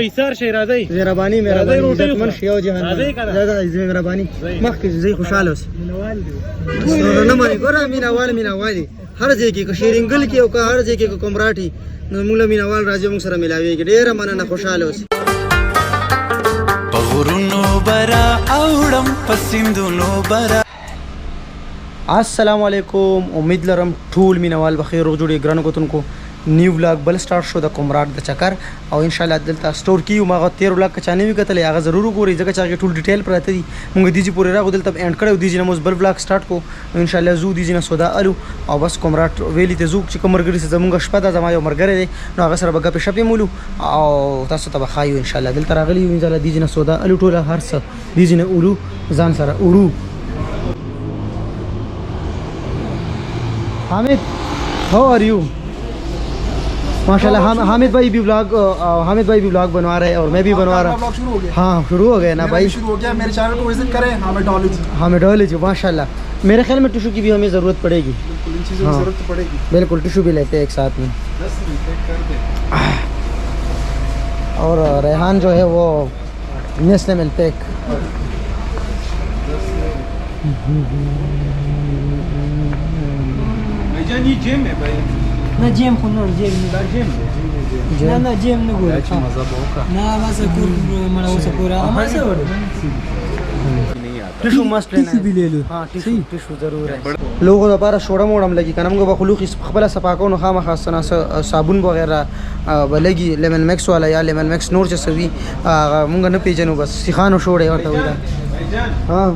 ایثار شي راځي مهرباني عزتمن شي او جهان زړه مهرباني مخکې زی خوشاله اوس نه مانی ګوره مینوالي هر ځای کې شیرینګل کې او که هر ځای کې کومراټي نو موږ مینوال راځي موږ سره ملاويږي ډیره مننه خوشاله اوس پغورونو برا اوړم پسندونو برا. السلام علیکم، امید لرم ټول مینوال بخیر او جوړي ګرانو کوتونکو نیو ولاګ بل سٹارټ شو د کومراټ د چکر او ان شاء الله دلته سٹور کیو ماغه 13 ولاګ چانه وی کتل هغه ضرور ګوري ځکه چې ټول ډیټیل پراته دي مونږ دیجی پورې راغو دلته اینډ کړو دیجی نو بل ولاګ سٹارټ کو ان شاء الله زو دیجی نه سودا الو او بس کومراټ ویلی ته زو چې کومرګری سره زمونږ شپه د زما یو مرګره دی نو هغه سره بګه په شپې مولو او تاسو ته بخایو ان شاء الله دلته راغلی ان شاء الله دیجی نه سودا الو ټول هر څه دیجی نه اولو ځان سره اورو. حامد how are you? माशाल्लाह हामिद भाई भी व्लॉग बनवा रहे हैं और मैं भी बनवा रहा हूँ. हाँ शुरू हो गया ना भाई, शुरू हो गया. मेरे चैनल को विजिट करें हामिडोलॉजी माशाल्लाह. मेरे ख्याल में टिशू की भी हमें ज़रूरत पड़ेगी. बिल्कुल इन चीज़ों की ज़रूरत पड़ेगी. बिल्कुल टिशू भी लेते हैं एक साथ में. और रेहान जो है वो नेस्ले मिल्क पैक. جيم है भाई ना जेम को ना जेम دا جيم ना जेम نه ګورم چې مزه بوکا ना واسه کور مړه وسه پورا ما څه وړو टिशू मस्त लेना है. भी ले लो. हाँ टिशू ضرور है. लोगों لپاره شوړه موړم لګي کنه موږ به خلوخ خپل صفاکو نو خامخا سنا صابون وغیرہ بلګي لیمن میکس والا یا لیمن میکس نور چې سوي موږ نه پیژنو بس سیخانو شوړه ورته ویل. हाँ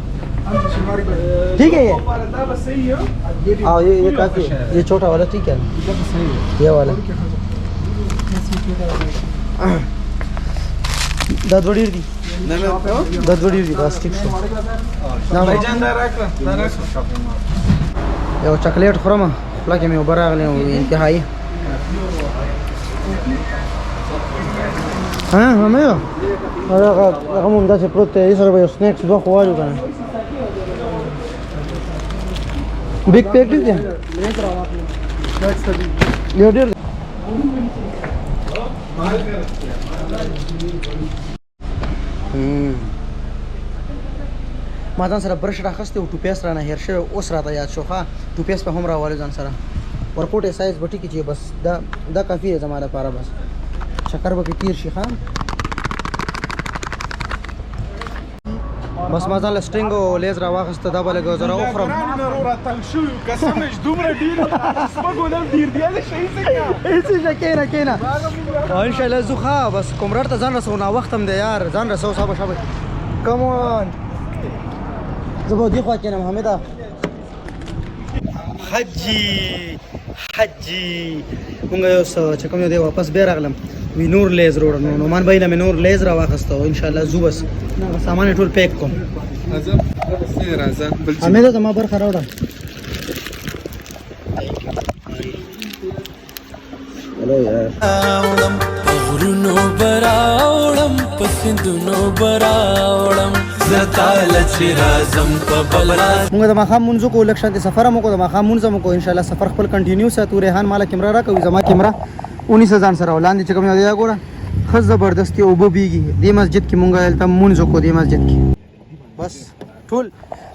ठीक है ये हाँ ये काफी ये छोटा वाला ठीक है ये वाला ददवड़ी दी बस ठीक है यो चॉकलेट खुरमा लाके मैं ऊपर आ गया हूँ इंतहाई. हाँ हमें अरे हम उनका से प्रोते इस तरह भाई स्नैक्स दो खुआ जो करना बिग पैक ठीक है ये डेढ़ ما ځان سره برش راخسته او ټوپیس رانه هیر شوی اوس راته یاد شو ښه ټوپیس په هم راوالو ځان سره ورکوټه سایز بټی کې چې بس دا کافي دی زما لپاره بس شکر به کې تیر شي ښه بس ما ځان له سټرینګ او لیز راواخسته دا به لږ زره وخورم هېڅ کېنه ان شاء الله زو ښه بس کومراټ ته ځان رسو نا وخت هم دی یار ځان رسو صاحب شابه کم اون زه به دې خوا کېنم حمیده حجي مونږ یو څه چې کوم یو دی واپس بیا راغلم وی نور لیز روړ نو نومان بھائی نه مې نور لیز راواخسته ان شاء الله زو بس سامان ټول پیک کوم حمیده زما برخه راوړه هلو یار پغورونو برا اوړم پسندونو برا اوړم زتال چې رازم په بلا. موږ د ماښام مونځو کو لک شانتي سفر مو کو د ماښام مونځ مو کو ان شاء الله سفر خپل کنټینیو ساتو. ریحان مالا کیمرا را کوي زما کیمرا 19 ځان سره ولاندې چې کوم یاد ګوره خز زبردستی او بو بیږي د مسجد کې مونږ الته مونځو کو د مسجد کې بس ټول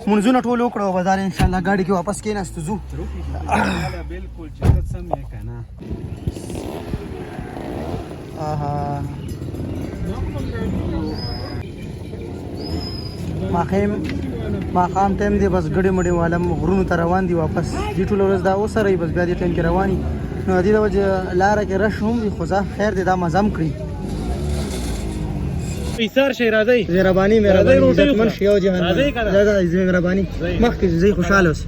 مونځونه ټول وکړو بازار ان شاء الله ګاډي کې واپس کېناستو زو بالکل چې سم یې کنه آها ماښام ټایم دی بس ګډې مډې والم غرونو ته روان دي واپس دې ټوله ورځ دا وسره بس بیا دې ټایم کې رواني نو دې د وجه لاره کې رش هم وي خو ځه خیر دی دا مزه هم کړي. ایثار شي راځي مهرباني عزتمن شي او جهان زړه مهرباني مخکې زی خوشاله اوس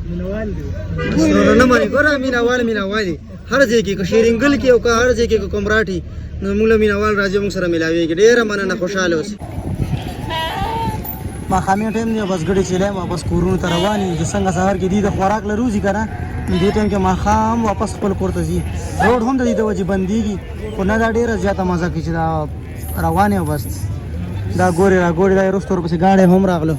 نه مانی ګوره مینوالي هر ځای کې شیرینګل کې او که هر ځای کې کومراټي نو موږ مینوال راځي موږ سره ملاويږي ډیره مننه خوشاله اوس. ماښامي ټایم دی بس ګډې چلیم واپس کورونو ته روان یو چې څنګه سهار کې دي د خوراک له روزي که نه دې ټایم کې ماښام واپس خپل کور ته ځي روډ هم د دې د وجې بندېږي خو نه دا ډېره زیاته مزه کوي چې دا روان یو بس دا ګورې دا وروسته ورپسې ګاډی هم راغلو.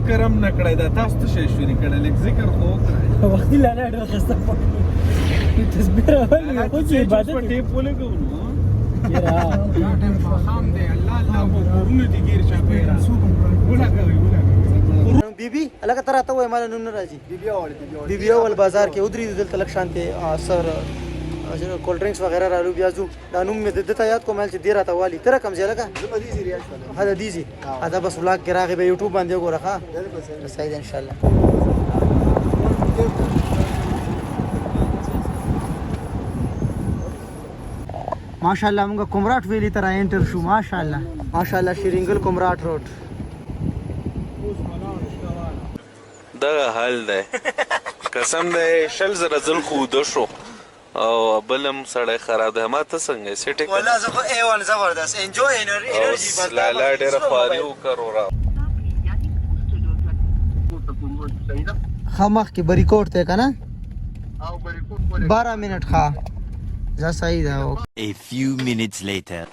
ذکر هم نه کړی دا تاسو ته شی شروع کړی لږ ذکر خو وکړئ وختي لاله ډېر خسته پړې تصویر اول خو چې عبادت په ټیپ ولګو نو یرا دا ټیم خام دی الله الله په کورونه دي ګیر شا پیرا ولګوي بیبي الګ تر ته وای مال نوم نه راځي بیبي اول بازار کې ودري دلته لک شانته سر کولډ ډرینکس وغیرہ رالو بیا زو دا نوم مې دته یاد کوم چې ډیر راته والی تر کم ځای لګه زمدي ریاض هدا دیزي هدا بس ولاګ کې راغی به یوټیوب باندې وګوره ښا صحیح ان شاء الله ماشاءالله موږ کومراټ ویلی تر انټر شو ماشاءالله شیرینګل کومراټ روډ دغه حال دی قسم دی شل زره ځل خو د شو او بلم سړی خراب دی ما ته څنګه سیټ والله زه خو A1 زبردست انجوy انرژي بس لالا ډېره خواري وکړو را خامخ کې بریکوټ ته کنه 12 منټ ښه ځا صحیح ده A few minutes later.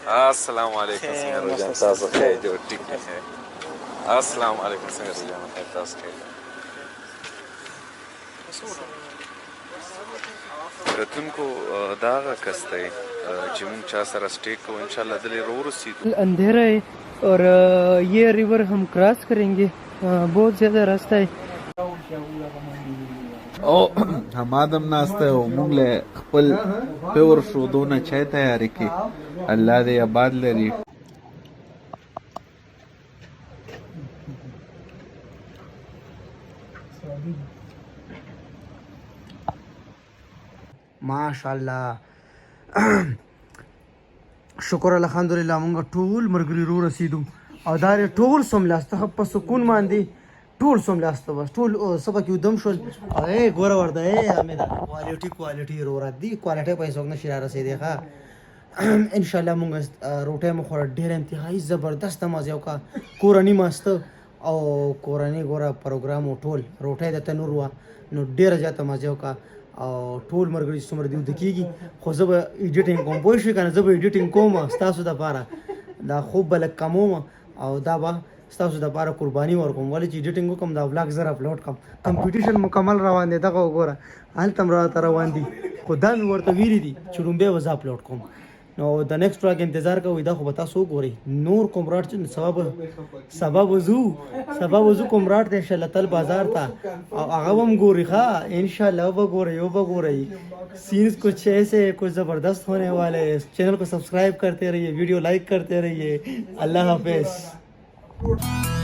السلام علیکم څنګه روزان تاسو ښه جوړ ټیک نه السلام علیکم څنګه روزان تاسو ښه راتونکو دا هغه کس دی چې مونږ چا سره سټے کوو انشاءاللہ دلې رو رسیدو अंधेरा है और ये रिवर हम क्रॉस करेंगे बहुत ज़्यादा रास्ता है او همادم ناسته او موږ له خپل پیور شو دونه چای تیاری کی الله دې آباد لري ماشاءالله شکر الحمدلله مونږ ټول مرګري رو رسیدو او دا ټول سملاسته په سکون باندې ټول سملاسته بس ټول سبا کې ودم شول اے ګور ورده اے امید کوالټي رو ردي کوالټي پیسې وګنه شي را رسیدي ښا ان شاء الله مونږ روټه مخ ډېر انتهایی زبردست مزه وکا کورنی ماست او کورنی ګوره پروګرام ټول روټه د تنور وا نو ډېر زیاته مزه وکا او ټول مرګري څومره دی دکېږي خو زه به ایډیټینګ کوم پوه شئ که نه زه به ایډیټینګ کوم ستاسو دپاره دا خوب به لږ کموم او دا به ستاسو دپاره قرباني ورکوم ولې چې ایډیټینګ وکړم دا ولاګ زر اپلوډ کړم کمپټیشن مکمل روان دی دغه وګوره هلته هم راته روان دي خو دا مې ورته ویلي دي چې لومبی به زه اپلوډ کوم نو د نیکسټ واک انتظار کوئ دا خو به تاسو وګورئ نور کومراټ چې سبا وزو کومراټ ته انشاءالله تل بازار ته او هغه هم ګوري ښه انشاءالله وګورئ सीन्स कुछ ऐसे कुछ ज़बरदस्त होने वाले हैं चैनल को सब्सक्राइब करते रहिए वीडियो लाइक करते रहिए अल्लाह हाफिज़